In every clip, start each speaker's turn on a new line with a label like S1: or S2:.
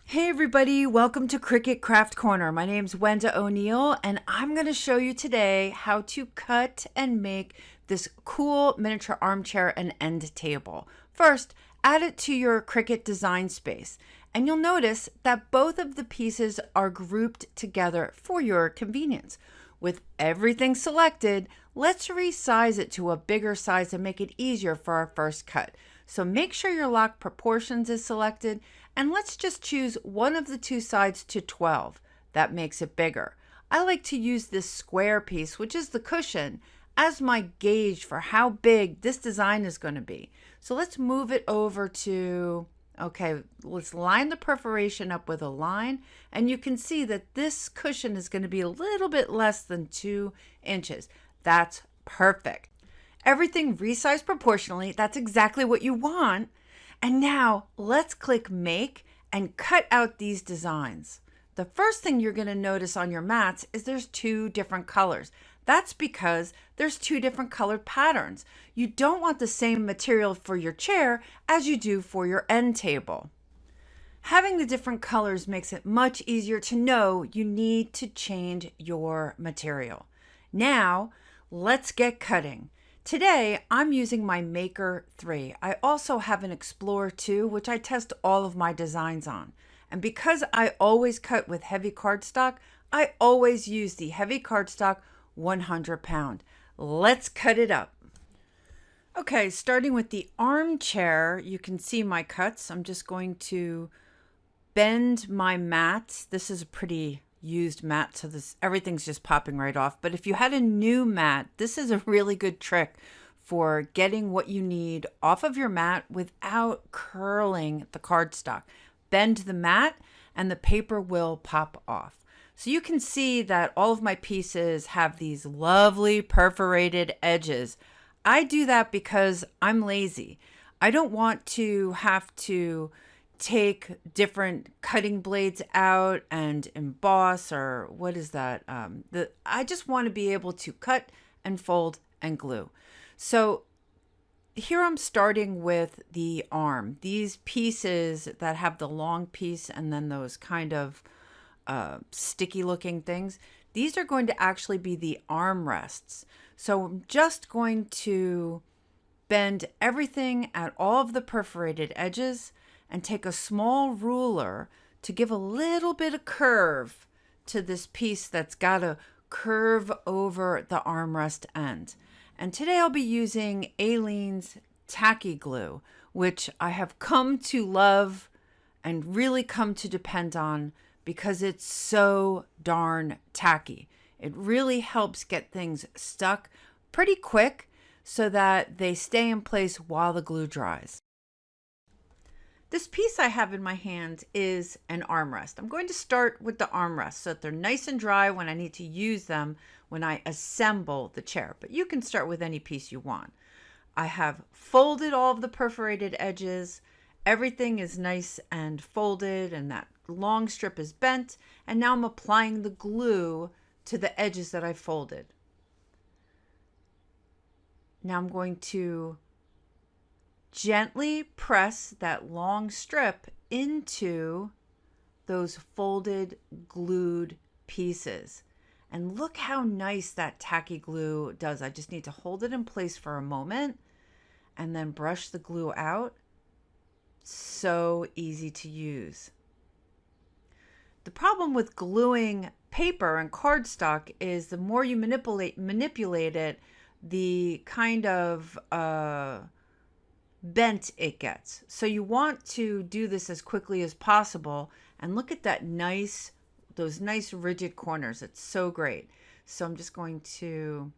S1: Hey everybody, welcome to Cricut Craft Corner. My name's Wenda O'Neill and I'm going to show you today how to cut and make this cool miniature armchair and end table. First, add it to your Cricut design space and you'll notice that both of the pieces are grouped together for your convenience. With everything selected, let's resize it to a bigger size and make it easier for our first cut. So make sure your lock proportions is selected and let's just choose one of the two sides to 12. That makes it bigger. I like to use this square piece, which is the cushion, as my gauge for how big this design is going to be. So let's move it over to, okay, let's line the perforation up with a line. And you can see that this cushion is going to be a little bit less than 2 inches. That's perfect. Everything resized proportionally. That's exactly what you want. And now let's click Make and cut out these designs. The first thing you're going to notice on your mats is there's 2 different colors. That's because there's 2 different colored patterns. You don't want the same material for your chair as you do for your end table. Having the different colors makes it much easier to know you need to change your material. Now, let's get cutting. Today, I'm using my Maker 3. I also have an Explorer 2, which I test all of my designs on. And because I always cut with heavy cardstock, I always use the heavy cardstock 100 pound. Let's cut it up. Okay, starting with the armchair, you can see my cuts. I'm just going to bend my mat. This is a pretty used mat, so this everything's just popping right off. But if you had a new mat, this is a really good trick for getting what you need off of your mat without curling the cardstock. Bend the mat and the paper will pop off. So you can see that all of my pieces have these lovely perforated edges. I do that because I'm lazy. I don't want to have to take different cutting blades out and emboss, or what is that? I just want to be able to cut and fold and glue. So here I'm starting with the arm. These pieces that have the long piece and then those kind of sticky looking things, these are going to actually be the armrests. So I'm just going to bend everything at all of the perforated edges and take a small ruler to give a little bit of curve to this piece that's got to curve over the armrest end. And today I'll be using Aleene's tacky glue, which I have come to love and really come to depend on because it's so darn tacky. It really helps get things stuck pretty quick so that they stay in place while the glue dries. This piece I have in my hand is an armrest. I'm going to start with the armrest so that they're nice and dry when I need to use them when I assemble the chair, but you can start with any piece you want. I have folded all of the perforated edges. Everything is nice and folded and that long strip is bent, and now I'm applying the glue to the edges that I folded. Now I'm going to gently press that long strip into those folded glued pieces. And look how nice that tacky glue does. I just need to hold it in place for a moment and then brush the glue out. So easy to use. The problem with gluing paper and cardstock is the more you manipulate it, the kind of bent it gets. So you want to do this as quickly as possible, and look at that those nice rigid corners. It's so great. So I'm just going to,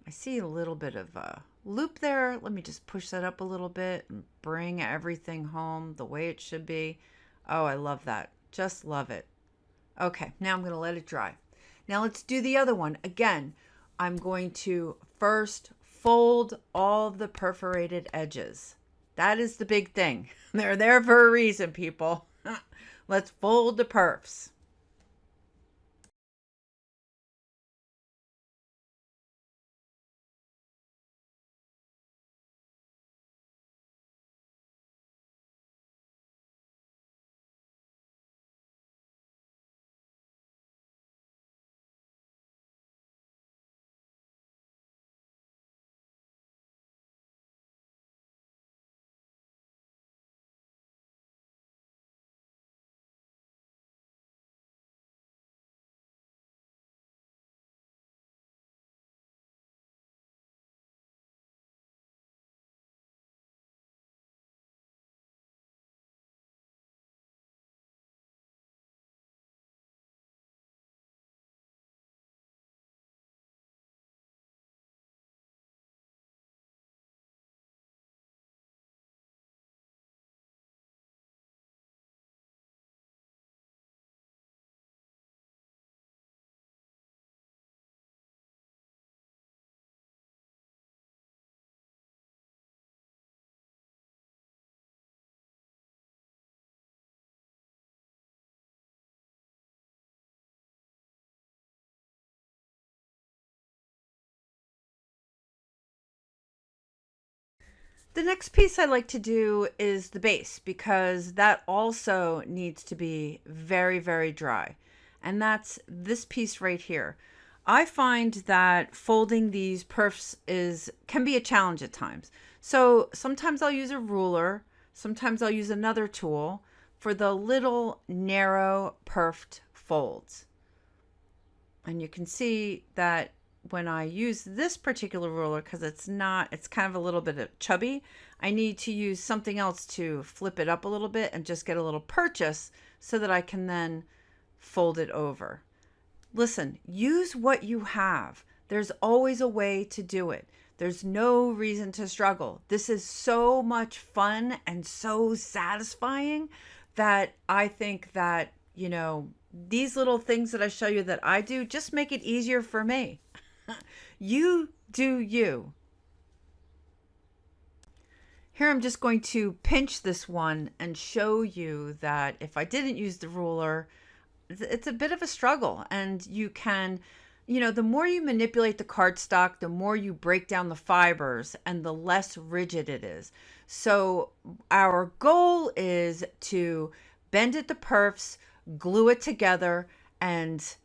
S1: I see a little bit of a loop there. Let me just push that up a little bit and bring everything home the way it should be. Oh, I love that. Just love it. Okay, now I'm going to let it dry. Now let's do the other one. Again, I'm going to first fold all of the perforated edges. That is the big thing. They're there for a reason, people. Let's fold the perfs. The next piece I like to do is the base because that also needs to be very, very dry. And that's this piece right here. I find that folding these perfs can be a challenge at times. So sometimes I'll use a ruler, sometimes I'll use another tool for the little narrow perfed folds. And you can see that when I use this particular ruler, because it's kind of a little bit chubby, I need to use something else to flip it up a little bit and just get a little purchase so that I can then fold it over. Listen, use what you have. There's always a way to do it. There's no reason to struggle. This is so much fun and so satisfying that I think that, these little things that I show you that I do just make it easier for me. You do you. Here I'm just going to pinch this one and show you that if I didn't use the ruler, it's a bit of a struggle. And you can, the more you manipulate the cardstock, the more you break down the fibers and the less rigid it is. So our goal is to bend at the perfs, glue it together, and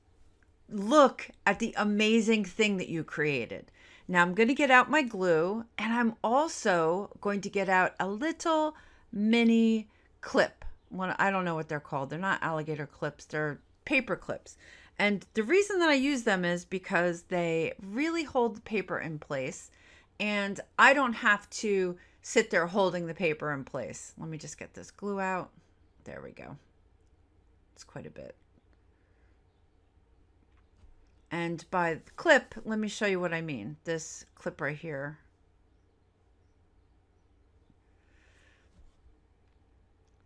S1: look at the amazing thing that you created. Now I'm going to get out my glue, and I'm also going to get out a little mini clip. I don't know what they're called. They're not alligator clips. They're paper clips. And the reason that I use them is because they really hold the paper in place, and I don't have to sit there holding the paper in place. Let me just get this glue out. There we go. It's quite a bit. And by the clip, let me show you what I mean. This clip right here.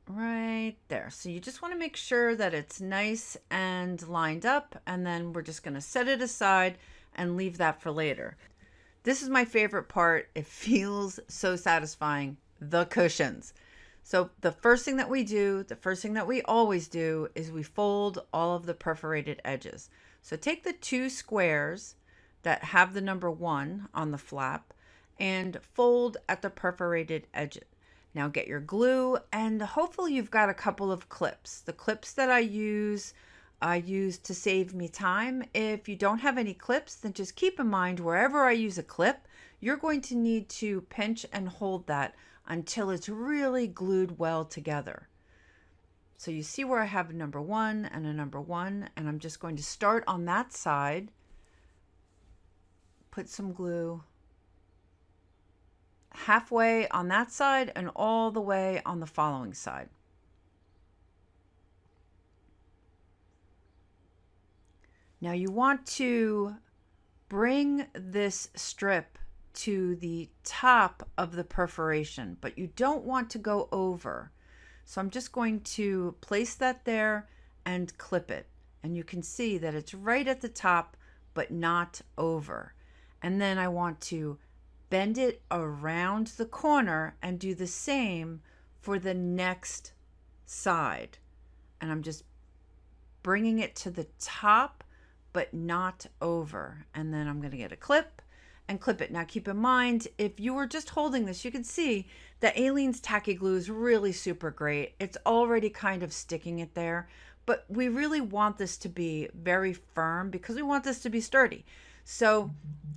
S1: Right there. So you just want to make sure that it's nice and lined up, and then we're just going to set it aside and leave that for later. This is my favorite part. It feels so satisfying. The cushions. So the first thing that we always do is we fold all of the perforated edges. So take the two squares that have the number 1 on the flap and fold at the perforated edges. Now get your glue, and hopefully you've got a couple of clips. The clips that I use to save me time. If you don't have any clips, then just keep in mind wherever I use a clip, you're going to need to pinch and hold that until it's really glued well together. So you see where I have a number 1 and a number 1, and I'm just going to start on that side, put some glue halfway on that side and all the way on the following side. Now you want to bring this strip to the top of the perforation, but you don't want to go over. So I'm just going to place that there and clip it. And you can see that it's right at the top, but not over. And then I want to bend it around the corner and do the same for the next side. And I'm just bringing it to the top, but not over. And then I'm going to get a clip and clip it. Now keep in mind, if you were just holding this, you can see that Aleene's tacky glue is really super great. It's already kind of sticking it there, but we really want this to be very firm because we want this to be sturdy. So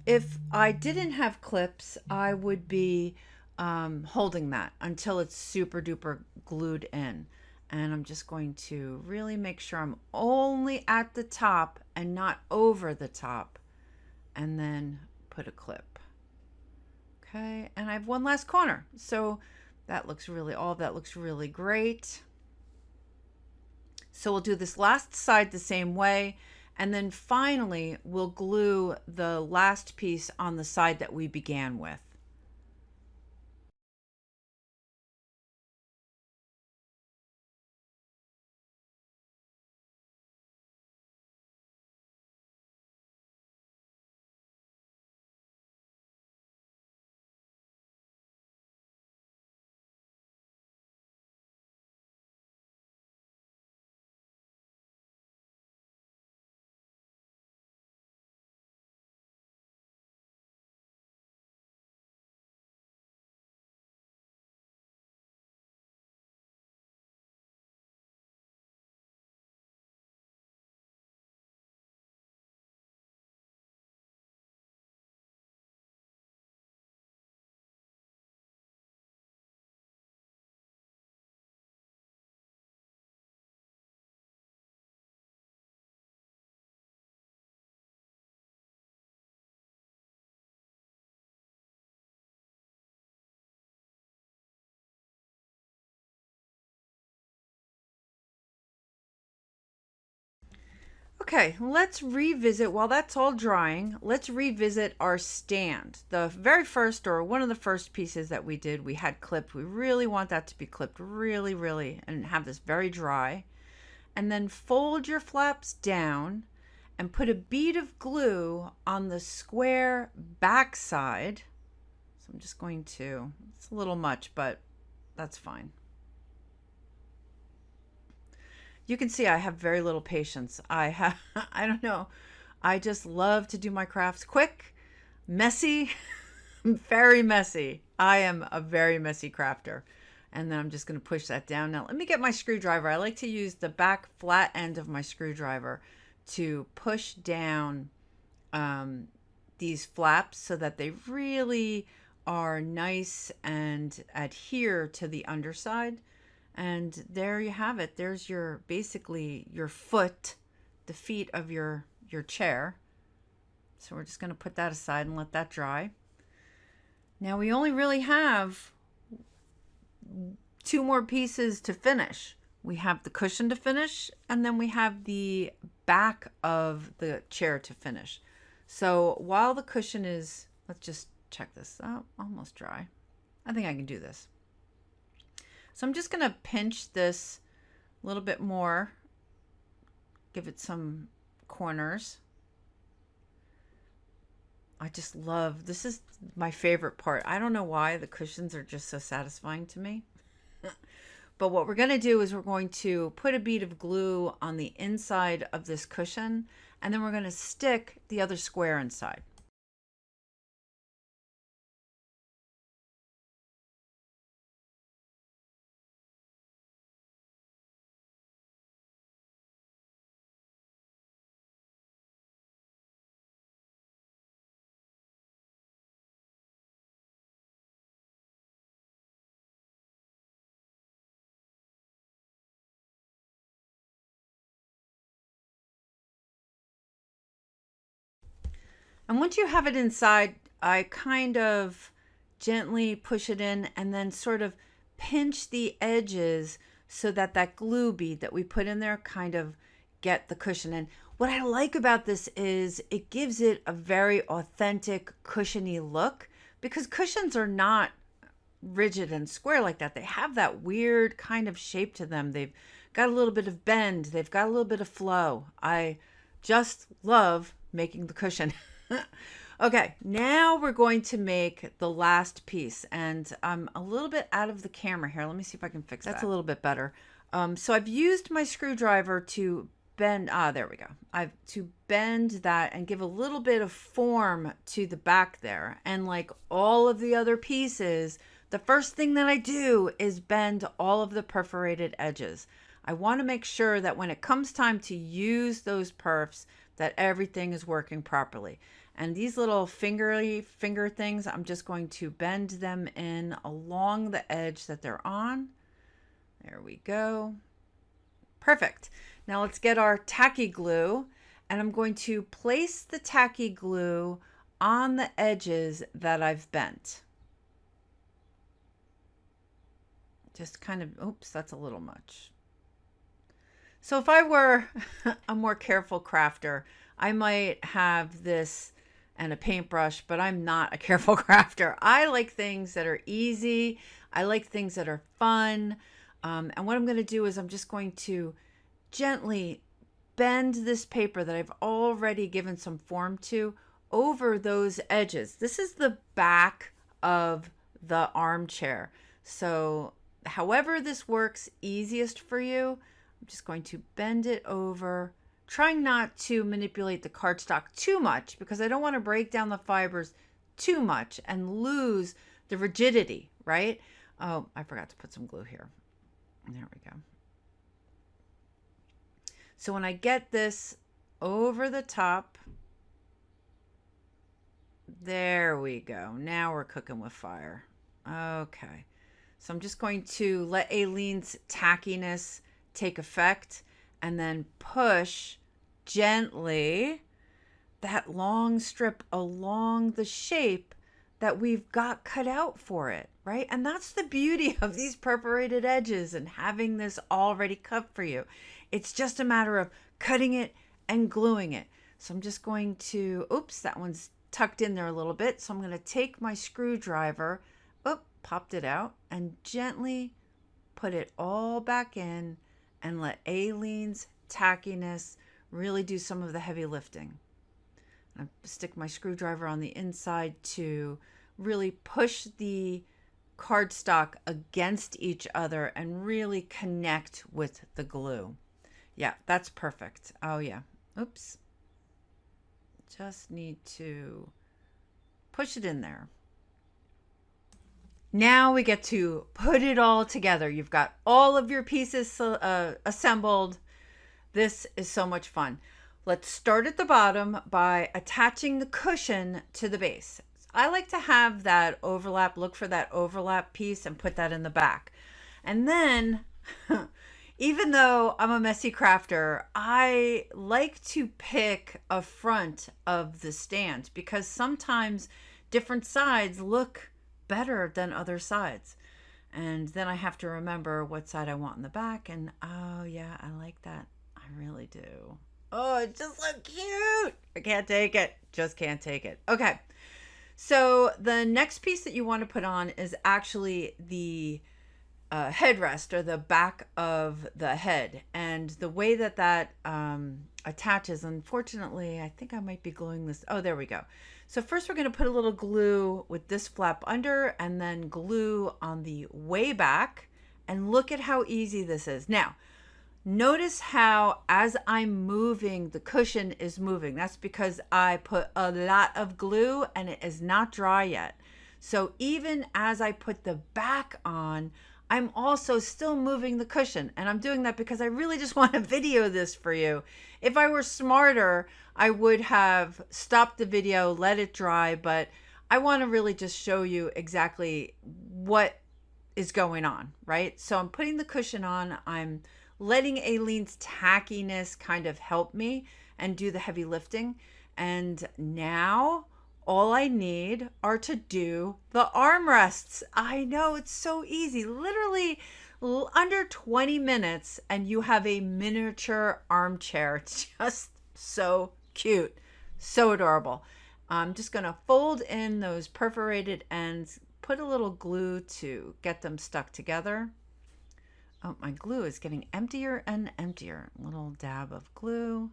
S1: if I didn't have clips, I would be holding that until it's super duper glued in. And I'm just going to really make sure I'm only at the top and not over the top, and then put a clip. Okay, and I have one last corner. So all of that looks really great. So we'll do this last side the same way, and then finally we'll glue the last piece on the side that we began with. Okay, let's revisit, while that's all drying, let's revisit our stand. The very first, or one of the first pieces that we did, we had clipped. We really want that to be clipped really, and have this very dry. And then fold your flaps down and put a bead of glue on the square back side. So I'm just going to, it's a little much, but that's fine. You can see I have very little patience. I don't know. I just love to do my crafts quick, messy, very messy. I am a very messy crafter. And then I'm just going to push that down. Now, let me get my screwdriver. I like to use the back flat end of my screwdriver to push down these flaps so that they really are nice and adhere to the underside. And there you have it. There's your, basically your foot, the feet of your chair. So we're just going to put that aside and let that dry. Now we only really have 2 more pieces to finish. We have the cushion to finish, and then we have the back of the chair to finish. So while the cushion is, let's just check this out, almost dry. I think I can do this. So I'm just going to pinch this a little bit more, give it some corners. I just love, this is my favorite part. I don't know why the cushions are just so satisfying to me. But what we're going to do is we're going to put a bead of glue on the inside of this cushion, and then we're going to stick the other square inside. And once you have it inside, I kind of gently push it in and then sort of pinch the edges so that that glue bead that we put in there kind of get the cushion in. What I like about this is it gives it a very authentic cushiony look, because cushions are not rigid and square like that. They have that weird kind of shape to them. They've got a little bit of bend. They've got a little bit of flow. I just love making the cushion. Okay, now we're going to make the last piece, and I'm a little bit out of the camera here. Let me see if I can fix that. That's a little bit better. So I've used my screwdriver to bend, there we go. To bend that and give a little bit of form to the back there. And like all of the other pieces, the first thing that I do is bend all of the perforated edges. I want to make sure that when it comes time to use those perfs, that everything is working properly. And these little finger things, I'm just going to bend them in along the edge that they're on. There we go. Perfect. Now let's get our tacky glue, and I'm going to place the tacky glue on the edges that I've bent. Just kind of, oops, that's a little much. So if I were a more careful crafter, I might have this and a paintbrush, but I'm not a careful crafter. I like things that are easy. I like things that are fun. And what I'm going to do is I'm just going to gently bend this paper that I've already given some form to over those edges. This is the back of the armchair. So however this works easiest for you, I'm just going to bend it over, trying not to manipulate the cardstock too much because I don't want to break down the fibers too much and lose the rigidity, right? Oh, I forgot to put some glue here. There we go. So when I get this over the top, there we go. Now we're cooking with fire. Okay. So I'm just going to let Aileen's tackiness take effect and then push gently that long strip along the shape that we've got cut out for it, right? And that's the beauty of these perforated edges and having this already cut for you. It's just a matter of cutting it and gluing it. So I'm just going to, oops, that one's tucked in there a little bit. So I'm going to take my screwdriver, popped it out, and gently put it all back in and let Aleene's tackiness really do some of the heavy lifting. I stick my screwdriver on the inside to really push the cardstock against each other and really connect with the glue. Yeah, that's perfect. Oh yeah. Oops. Just need to push it in there. Now we get to put it all together. You've got all of your pieces assembled. This is so much fun. Let's start at the bottom by attaching the cushion to the base. I like to have that overlap, look for that overlap piece and put that in the back. And then, even though I'm a messy crafter, I like to pick a front of the stand because sometimes different sides look better than other sides. And then I have to remember what side I want in the back. And oh yeah, I like that. I really do. Oh, it's just so cute. I can't take it. Just can't take it. Okay. So the next piece that you want to put on is actually the headrest or the back of the head. And the way that that attaches, unfortunately, I think I might be gluing this. Oh, there we go. So first we're going to put a little glue with this flap under and then glue on the way back. And look at how easy this is. Now, notice how as I'm moving, the cushion is moving. That's because I put a lot of glue and it is not dry yet. So even as I put the back on, I'm also still moving the cushion. And I'm doing that because I really just want to video this for you. If I were smarter, I would have stopped the video, let it dry, but I want to really just show you exactly what is going on, right? So I'm putting the cushion on. I'm letting Aleene's tackiness kind of help me and do the heavy lifting. And now all I need are to do the armrests. I know, it's so easy. Literally under 20 minutes and you have a miniature armchair. It's just so cute, so adorable. I'm just going to fold in those perforated ends, put a little glue to get them stuck together. Oh, my glue is getting emptier and emptier. A little dab of glue.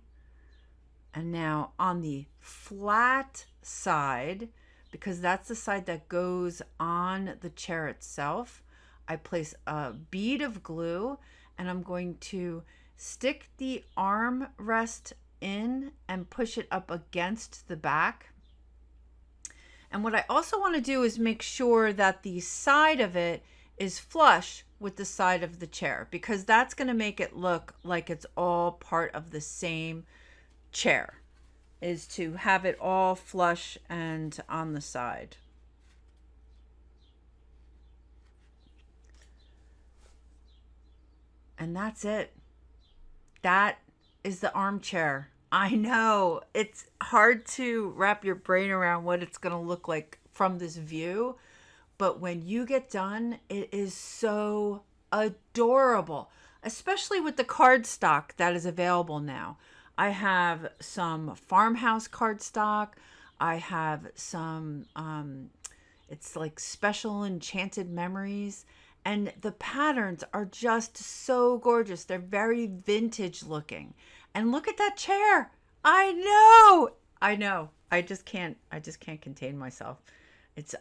S1: And now on the flat side, because that's the side that goes on the chair itself, I place a bead of glue and I'm going to stick the armrest in and push it up against the back. And what I also want to do is make sure that the side of it is flush with the side of the chair, because that's going to make it look like it's all part of the same chair, is to have it all flush and on the side. And that's it. That is the armchair. I know it's hard to wrap your brain around what it's going to look like from this view, but when you get done, it is so adorable, especially with the cardstock that is available now. I have some farmhouse cardstock. I have some, it's like special enchanted memories. And the patterns are just so gorgeous. They're very vintage looking. And look at that chair. I know. I know. I just can't contain myself.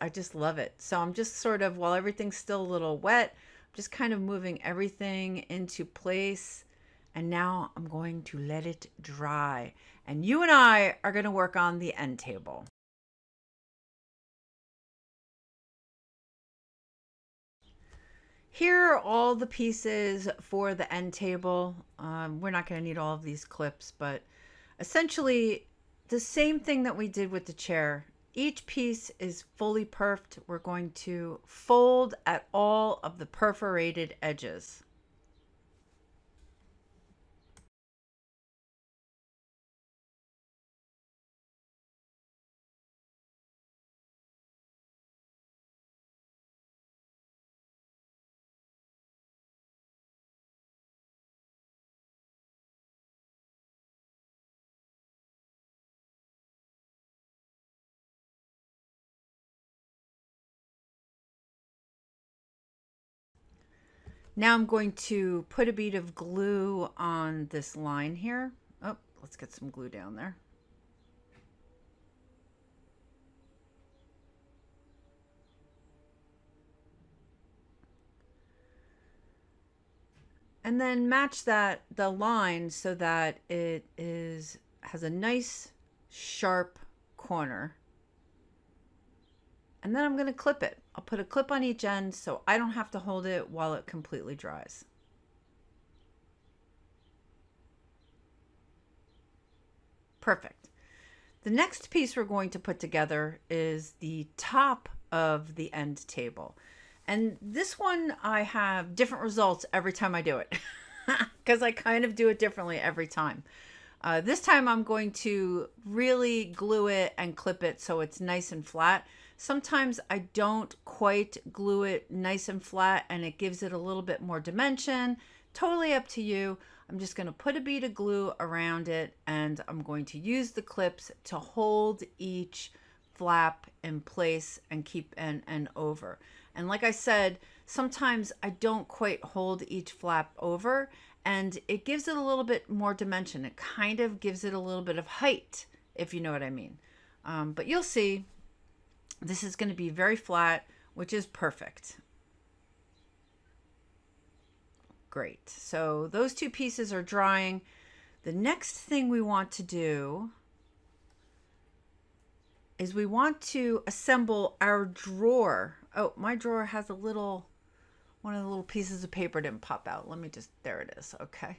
S1: I just love it. So I'm just sort of, while everything's still a little wet, I'm just kind of moving everything into place. And now I'm going to let it dry. And you and I are going to work on the end table. Here are all the pieces for the end table. We're not going to need all of these clips, but essentially the same thing that we did with the chair. Each piece is fully perfed. We're going to fold at all of the perforated edges. Now I'm going to put a bead of glue on this line here. Oh, let's get some glue down there. And then match the line so that it has a nice sharp corner. And then I'm going to clip it. I'll put a clip on each end so I don't have to hold it while it completely dries. Perfect. The next piece we're going to put together is the top of the end table. And this one, I have different results every time I do it because I kind of do it differently every time. This time I'm going to really glue it and clip it so it's nice and flat. Sometimes I don't quite glue it nice and flat and it gives it a little bit more dimension. Totally up to you. I'm just going to put a bead of glue around it and I'm going to use the clips to hold each flap in place and keep and over. And like I said, sometimes I don't quite hold each flap over and it gives it a little bit more dimension. It kind of gives it a little bit of height, if you know what I mean. But you'll see this is going to be very flat, which is perfect. Great. So those two pieces are drying. The next thing we want to do is we want to assemble our drawer. Oh, my drawer has one of the little pieces of paper didn't pop out. Let me just, there it is. Okay.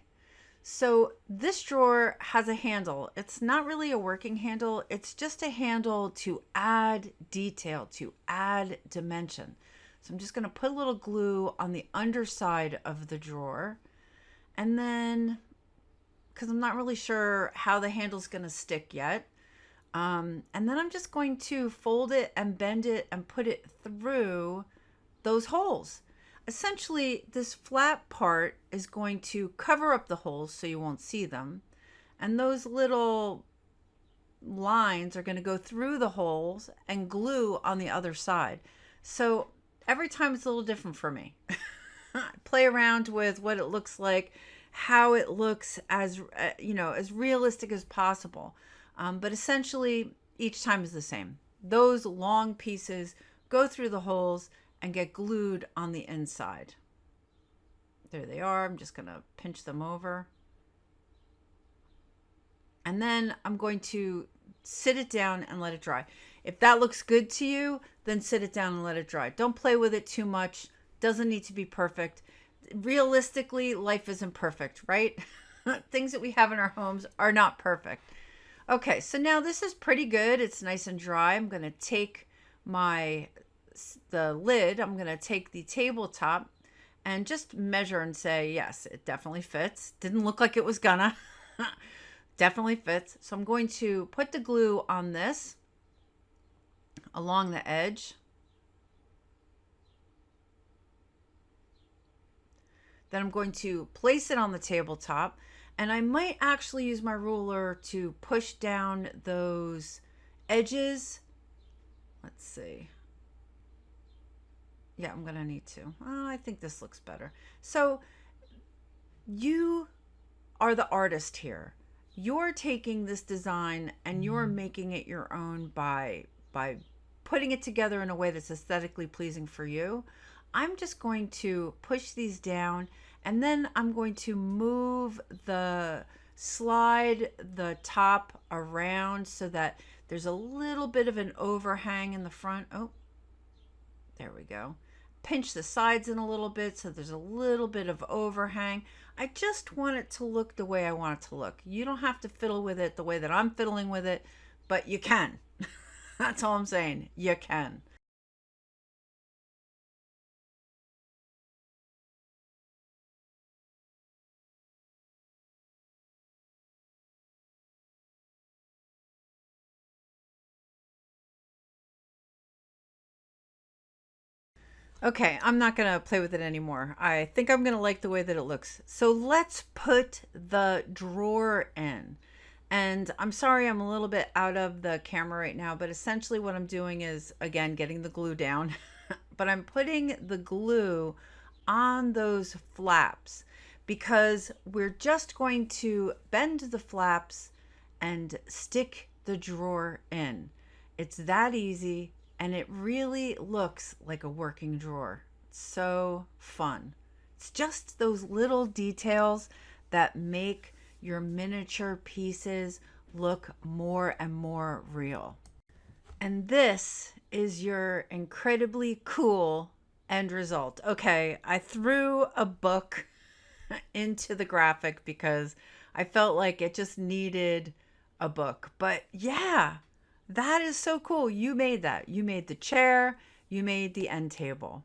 S1: So this drawer has a handle. It's not really a working handle. It's just a handle to add detail, to add dimension. So I'm just going to put a little glue on the underside of the drawer. And then, because I'm not really sure how the handle's going to stick yet, and then I'm just going to fold it and bend it and put it through those holes. Essentially, this flat part is going to cover up the holes so you won't see them. And those little lines are going to go through the holes and glue on the other side. So every time it's a little different for me. Play around with what it looks like, how it looks as as realistic as possible. But essentially, each time is the same. Those long pieces go through the holes and get glued on the inside. There they are. I'm just going to pinch them over. And then I'm going to sit it down and let it dry. If that looks good to you, then sit it down and let it dry. Don't play with it too much. Doesn't need to be perfect. Realistically, life isn't perfect, right? Things that we have in our homes are not perfect. Okay, so now this is pretty good. It's nice and dry. I'm going to take the lid. I'm going to take the tabletop and just measure and say, yes, it definitely fits. Didn't look like it was gonna. Definitely fits. So I'm going to put the glue on this along the edge. Then I'm going to place it on the tabletop. And I might actually use my ruler to push down those edges. Let's see. Yeah, I'm going to need to. Oh, I think this looks better. So you are the artist here. You're taking this design and you're making it your own by putting it together in a way that's aesthetically pleasing for you. I'm just going to push these down and then I'm going to slide the top around so that there's a little bit of an overhang in the front. Oh, there we go. Pinch the sides in a little bit so there's a little bit of overhang. I just want it to look the way I want it to look. You don't have to fiddle with it the way that I'm fiddling with it, but you can. That's all I'm saying. You can. Okay, I'm not going to play with it anymore. I think I'm going to like the way that it looks. So let's put the drawer in. And I'm sorry I'm a little bit out of the camera right now, but essentially what I'm doing is, again, getting the glue down. But I'm putting the glue on those flaps because we're just going to bend the flaps and stick the drawer in. It's that easy, and it really looks like a working drawer. It's so fun. It's just those little details that make your miniature pieces look more and more real. And this is your incredibly cool end result. Okay, I threw a book into the graphic because I felt like it just needed a book. But yeah, that is so cool. You made that. You made the chair, you made the end table.